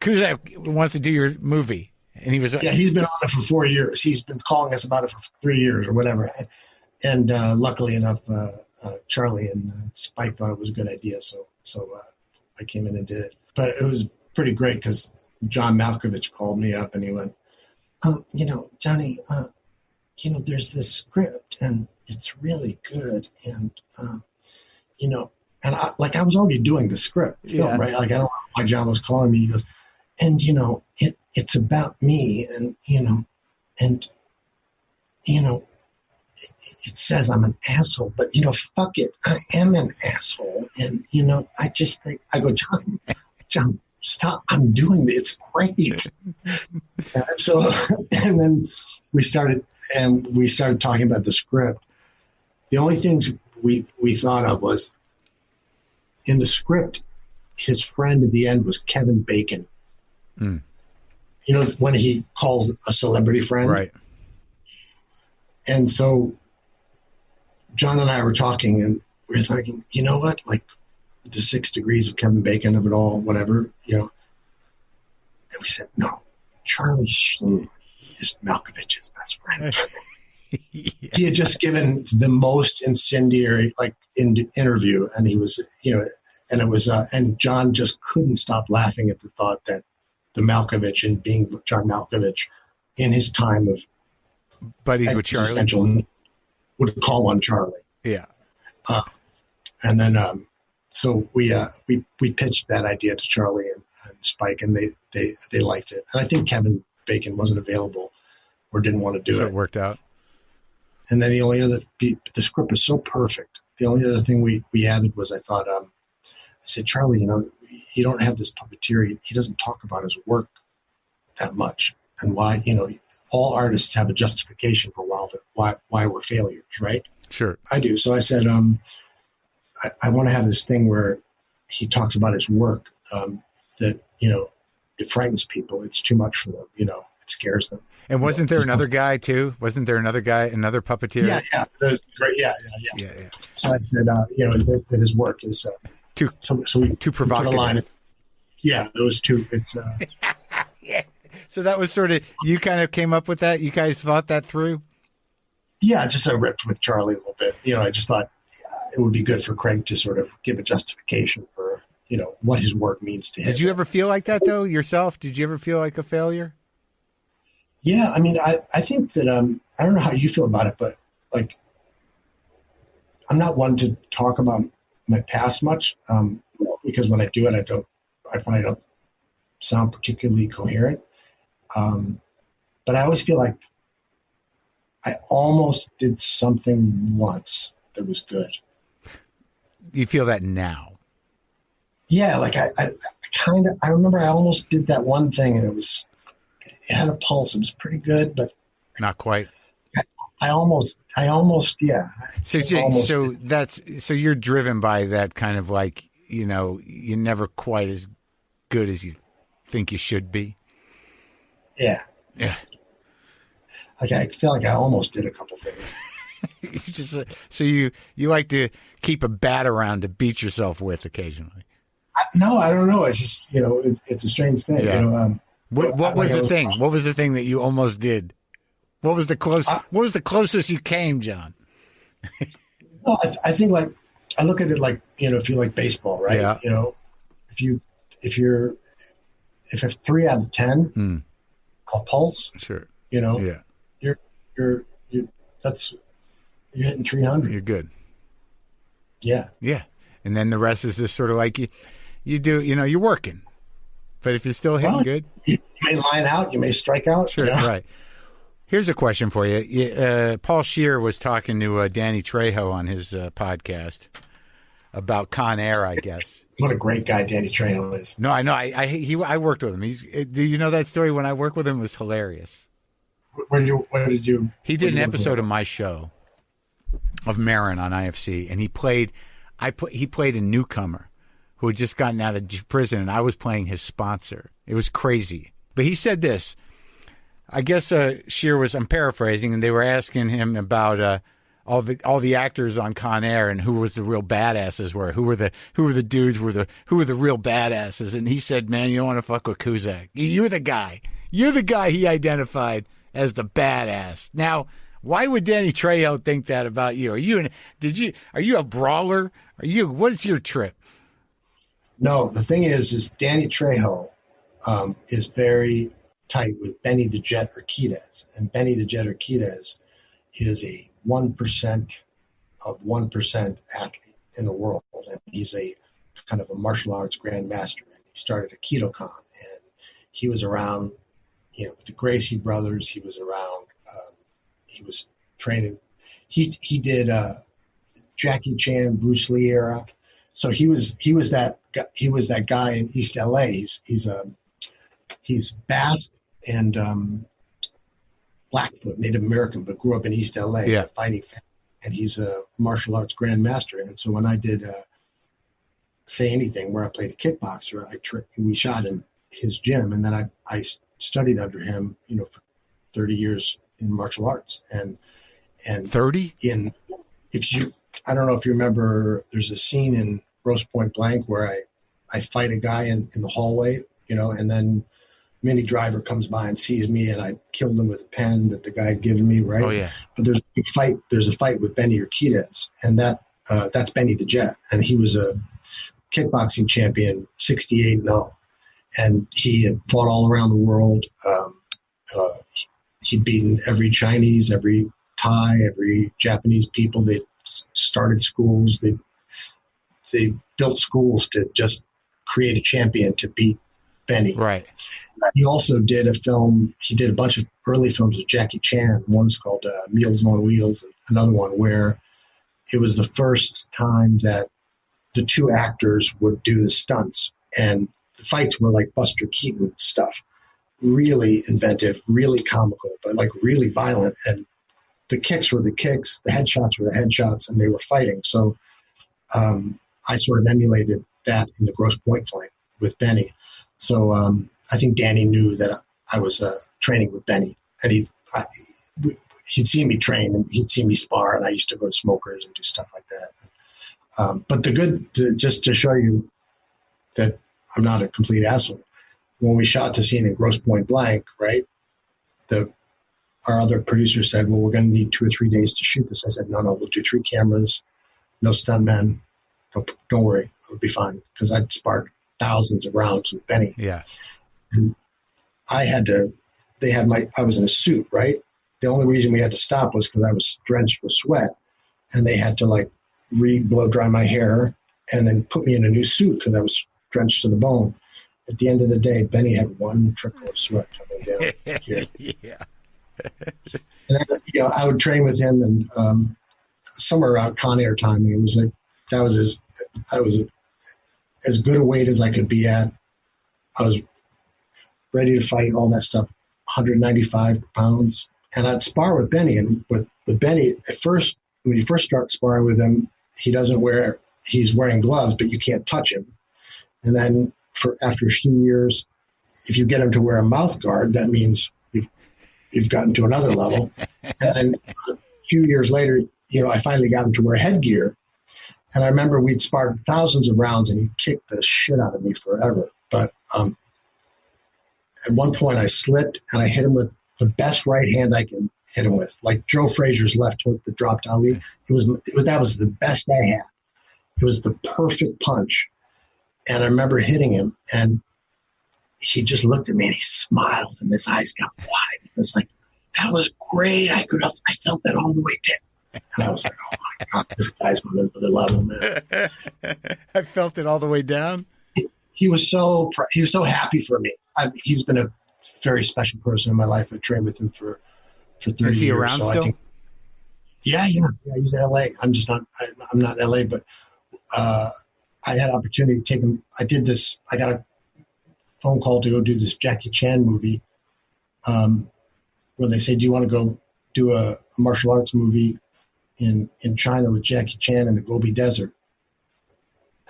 Cusack wants to do your movie. And he was... Yeah, he's been on it for 4 years. He's been calling us about it for 3 years or whatever. And luckily enough, Charlie and Spike thought it was a good idea. So I came in and did it. But it was pretty great because John Malkovich called me up and he went, Johnny, there's this script and it's really good. And, and I was already doing the script, film, right? Like, I don't know why John was calling me. He goes, and, it's about me and, it says I'm an asshole, but, fuck it. I am an asshole. And, I just think, I go, John, stop. I'm doing this. It's great. And then we started talking about the script. The only things we thought of was in the script, his friend at the end was Kevin Bacon. Mm. When he calls a celebrity friend. Right. And so John and I were talking and we were thinking, you know what? Like the 6 degrees of Kevin Bacon of it all, whatever, And we said, no, Charlie Sheen is Malkovich's best friend. Yeah. He had just given the most incendiary interview, and he was, and it was, and John just couldn't stop laughing at the thought that the Malkovich and being John Malkovich in his time of buddies with Charlie would call on Charlie. Yeah. And then, so we pitched that idea to Charlie and Spike, and they liked it. And I think Kevin Bacon wasn't available or didn't want to do it. So it worked out. And then the script is so perfect. The only other thing we added was I said, Charlie, you don't have this puppeteer. He doesn't talk about his work that much and why, all artists have a justification for why we're failures, right? Sure. I do. So I said, I want to have this thing where he talks about his work that, it frightens people. It's too much for them. It scares them. And wasn't there another guy too? Wasn't there another guy, another puppeteer? Yeah. That was great. Yeah. So I said, that his work is too provocative. We put a line. Yeah, those two. It's yeah. So that was sort of, you kind of came up with that. You guys thought that through. Yeah, just I ripped with Charlie a little bit. I just thought it would be good for Craig to sort of give a justification for what his work means to him. Did you ever feel like that though yourself? Did you ever feel like a failure? Yeah, I mean, I think that I don't know how you feel about it, but like, I'm not one to talk about my past much because when I do it, I probably don't sound particularly coherent. But I always feel like I almost did something once that was good. You feel that now? Yeah, like I remember I almost did that one thing and it had a pulse. It was pretty good, but not quite. I almost, yeah. So you're driven by that kind of like, you're never quite as good as you think you should be. Yeah. Yeah. Like I feel like I almost did a couple things. So you like to keep a bat around to beat yourself with occasionally. No, I don't know. It's just, it's a strange thing. Yeah. What was the thing? What was the thing that you almost did? What was the closest you came, John? Well, I think like I look at it like if you like baseball, right? Yeah. If it's 3 out of 10, called pulse. Sure. Yeah. You're hitting 300. You're good. Yeah. Yeah. And then the rest is just sort of like you do. You're working. But if you're still hitting good, you may line out, you may strike out. Sure, right. Here's a question for you. Paul Scheer was talking to Danny Trejo on his podcast about Con Air, I guess. What a great guy Danny Trejo is. No, I know. I worked with him. Do you know that story? When I worked with him, it was hilarious. Where did you? He did an episode of my show, of Marin on IFC, and he played a newcomer who had just gotten out of prison, and I was playing his sponsor. It was crazy. But he said this. I guess Scheer I'm paraphrasing, and they were asking him about all the actors on Con Air and who was the real badasses were, who were the dudes who were the real badasses. And he said, "Man, you don't want to fuck with Cusack. You're the guy. You're the guy he identified as the badass." Now, why would Danny Trejo think that about you? Are you a brawler? What is your trip? No, the thing is Danny Trejo is very tight with Benny the Jet Urquidez, and Benny the Jet Urquidez is a 1% of 1% athlete in the world, and he's a kind of a martial arts grandmaster. And he started a Kidokan, and he was around, with the Gracie brothers. He was around. He was training. He did Jackie Chan, Bruce Lee era. So he was that guy in East LA. He's Basque and Blackfoot, Native American, but grew up in East LA, yeah. A fighting fan. And he's a martial arts grandmaster. And so when I did Say Anything, where I played a kickboxer, we shot in his gym, and then I studied under him, for 30 years in martial arts. And 30? I don't know if you remember, there's a scene in Grosse Pointe Blank where I fight a guy in the hallway, and then Mini Driver comes by and sees me, and I killed him with a pen that the guy had given me, right? Oh, yeah. But there's a fight with Benny Urquidez, and that's Benny the Jet, and he was a kickboxing champion, 68-0, and he had fought all around the world. He'd beaten every Chinese, every Thai, every Japanese people. They started schools. They built schools to just create a champion to beat Benny. Right. He also did a film. He did a bunch of early films with Jackie Chan. One's called Meals on Wheels, and another one where it was the first time that the two actors would do the stunts, and the fights were like Buster Keaton stuff. Really inventive, really comical, but like really violent. And the kicks were the kicks, the headshots were the headshots, and they were fighting. So I sort of emulated that in the Grosse Pointe fight with Benny. So I think Danny knew that I was training with Benny, and he'd seen me train, and he'd seen me spar, and I used to go to Smokers and do stuff like that. But just to show you that I'm not a complete asshole, when we shot the scene in Grosse Pointe Blank, right, our other producer said, "Well, we're going to need 2 or 3 days to shoot this." I said, No, we'll do 3 cameras, no stuntmen. Don't worry, it'll be fine, because I'd sparred thousands of rounds with Benny. Yeah. And I was in a suit, right? The only reason we had to stop was because I was drenched with sweat, and they had to blow dry my hair and then put me in a new suit because I was drenched to the bone. At the end of the day, Benny had one trickle of sweat coming down here. Yeah. And then, I would train with him, and somewhere around Con Air time, it was like I was as good a weight as I could be at. I was ready to fight, all that stuff, 195 pounds. And I'd spar with Benny. And with Benny, at first, when you first start sparring with him, he's wearing gloves, but you can't touch him. And then after a few years, if you get him to wear a mouth guard, that means you've gotten to another level. And then a few years later, I finally got him to wear headgear. And I remember we'd sparred thousands of rounds, and he kicked the shit out of me forever. But at one point I slipped, and I hit him with the best right hand I can hit him with, like Joe Frazier's left hook that dropped Ali. That was the best I had. It was the perfect punch. And I remember hitting him, and he just looked at me, and he smiled, and his eyes got wide. It was like, that was great. I felt that all the way down. And I was like, oh my God, this guy's on another level, man. I felt it all the way down. He was so happy for me. He's been a very special person in my life. I trained with him for 30 years. Is he around so still? Yeah. He's in LA. I'm not in LA, but I had opportunity to take him. I got a phone call to go do this Jackie Chan movie, where they say, "Do you want to go do a martial arts movie in China with Jackie Chan in the Gobi Desert?"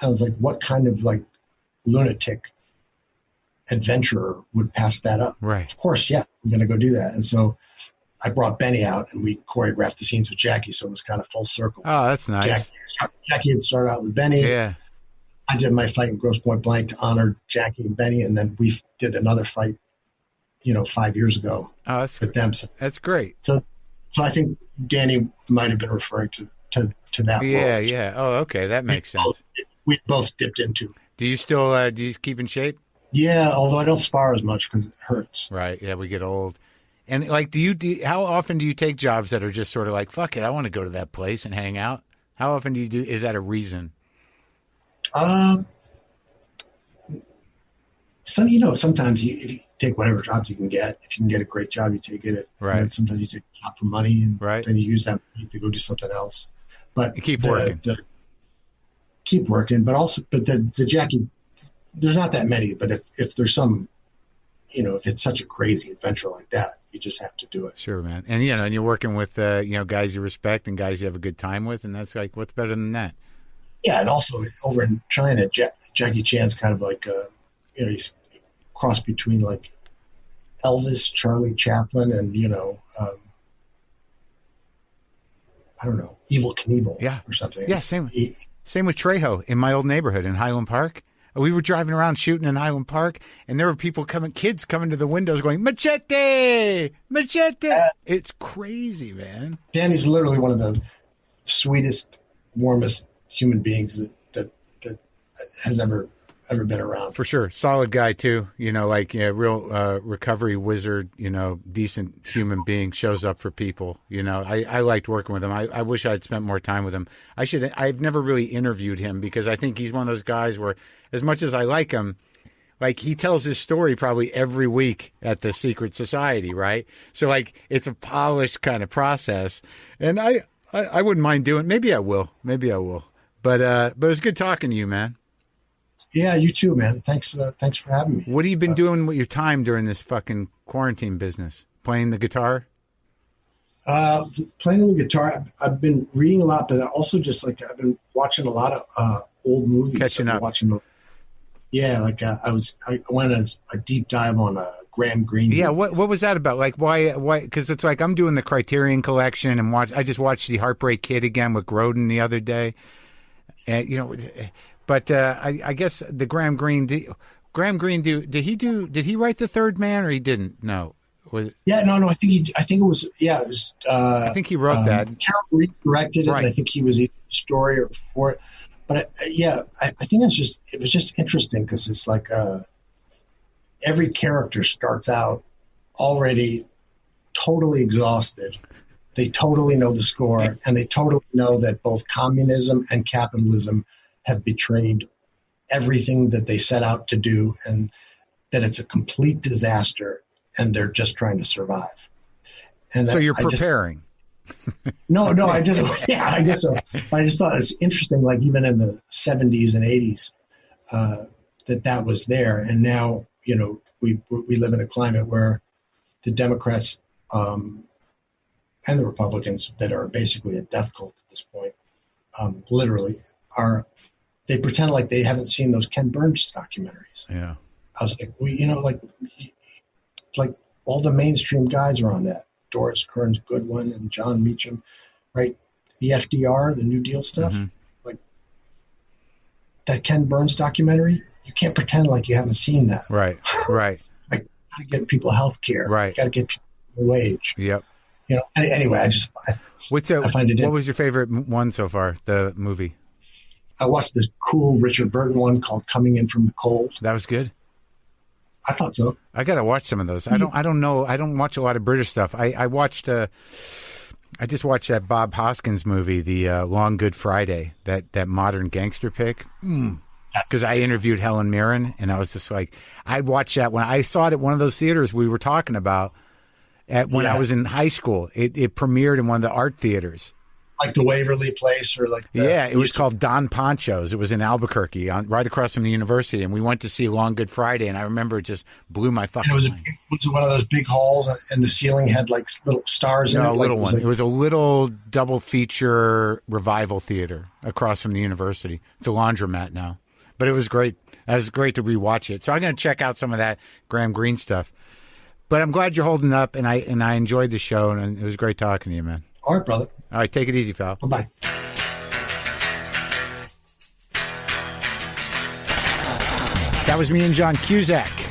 I was like, what kind of lunatic adventurer would pass that up? Right. Of course, yeah, I'm going to go do that. And so I brought Benny out and we choreographed the scenes with Jackie, so it was kind of full circle. Oh, that's nice. Jackie had started out with Benny. Yeah. I did my fight in Grosse Pointe Blank to honor Jackie and Benny, and then we did another fight, 5 years ago with them. So, that's great. So I think Danny might have been referring to that. Yeah, world. yeah. Oh, okay, that makes sense. We both dipped into. Do you still do you keep in shape? Yeah, although I don't spar as much because it hurts. Right. Yeah, we get old. And like, how often do you take jobs that are just sort of like, fuck it, I want to go to that place and hang out? How often do you do? Is that a reason? Sometimes if you take whatever jobs you can get. If you can get a great job, you take it. Right. And sometimes you take a job for money, and right. then you use that money to go do something else. But you keep working. Keep working, but the Jackie, there's not that many. But if there's some, if it's such a crazy adventure like that, you just have to do it. Sure, man. And and you're working with guys you respect and guys you have a good time with, and that's like, what's better than that? Yeah, and also over in China, Jackie Chan's kind of like he's cross between like Elvis, Charlie Chaplin, and I don't know, Evel Knievel or something. Yeah, same with Trejo in my old neighborhood in Highland Park. We were driving around shooting in Highland Park, and there were kids coming to the windows going, "Machete! Machete!" It's crazy, man. Danny's literally one of the sweetest, warmest human beings that has ever been around. For sure. Solid guy, too. Real recovery wizard, decent human being, shows up for people. I liked working with him. I wish I'd spent more time with him. I've never really interviewed him because I think he's one of those guys where, as much as I like him, like he tells his story probably every week at the secret society, right? So like it's a polished kind of process. And I wouldn't mind doing, maybe I will. But it was good talking to you, man. Yeah, you too, man. Thanks for having me. What have you been doing with your time during this fucking quarantine business? Playing the guitar? Playing the guitar. I've been reading a lot, but also just like I've been watching a lot of old movies. Catching up. I went on a deep dive on Graham Greene. Yeah, what was that about? Like why? Because it's like I'm doing the Criterion Collection and I just watched The Heartbreak Kid again with Grodin the other day, and But I guess the Graham Greene. Did he write The Third Man or he didn't? No. No. I think it was. Yeah, it was. I think he wrote that. Carol Reed directed it, right. And I think he was either the story or for it. But I think it was just interesting because it's like every character starts out already totally exhausted. They totally know the score, and they totally know that both communism and capitalism have betrayed everything that they set out to do, and that it's a complete disaster, and they're just trying to survive. And so you're preparing. No, I guess so. But I just thought it's interesting, like even in the 70s and 80s, that was there. And now, we live in a climate where the Democrats and the Republicans that are basically a death cult at this point, literally they pretend like they haven't seen those Ken Burns documentaries. Yeah. I was like, like all the mainstream guys are on that. Doris Kearns Goodwin and John Meacham, right? The FDR, the New Deal stuff. Mm-hmm. Like that Ken Burns documentary, you can't pretend like you haven't seen that. Right. Like, gotta get people health care. Right. Gotta get people a wage. Yep. Anyway, I find it. What was your favorite one so far, the movie? I watched this cool Richard Burton one called Coming In From the Cold. That was good. I thought so. I got to watch some of those. I don't know. I don't watch a lot of British stuff. I just watched that Bob Hoskins movie, the Long Good Friday, that modern gangster pick. Because I interviewed Helen Mirren, and I was just like, I'd watch that when I saw it at one of those theaters we were talking about when I was in high school. It premiered in one of the art theaters. Like the Waverly Place or like... it was called Don Poncho's. It was in Albuquerque, right across from the university. And we went to see Long Good Friday, and I remember it just blew my fucking mind. Was it one of those big halls, and the ceiling had like little stars in it? No, a little one. It was a little double feature revival theater across from the university. It's a laundromat now. But it was great. It was great to rewatch it. So I'm going to check out some of that Graham Greene stuff. But I'm glad you're holding up, and I enjoyed the show, and it was great talking to you, man. All right, brother. All right, take it easy, pal. Bye-bye. That was me and John Cusack.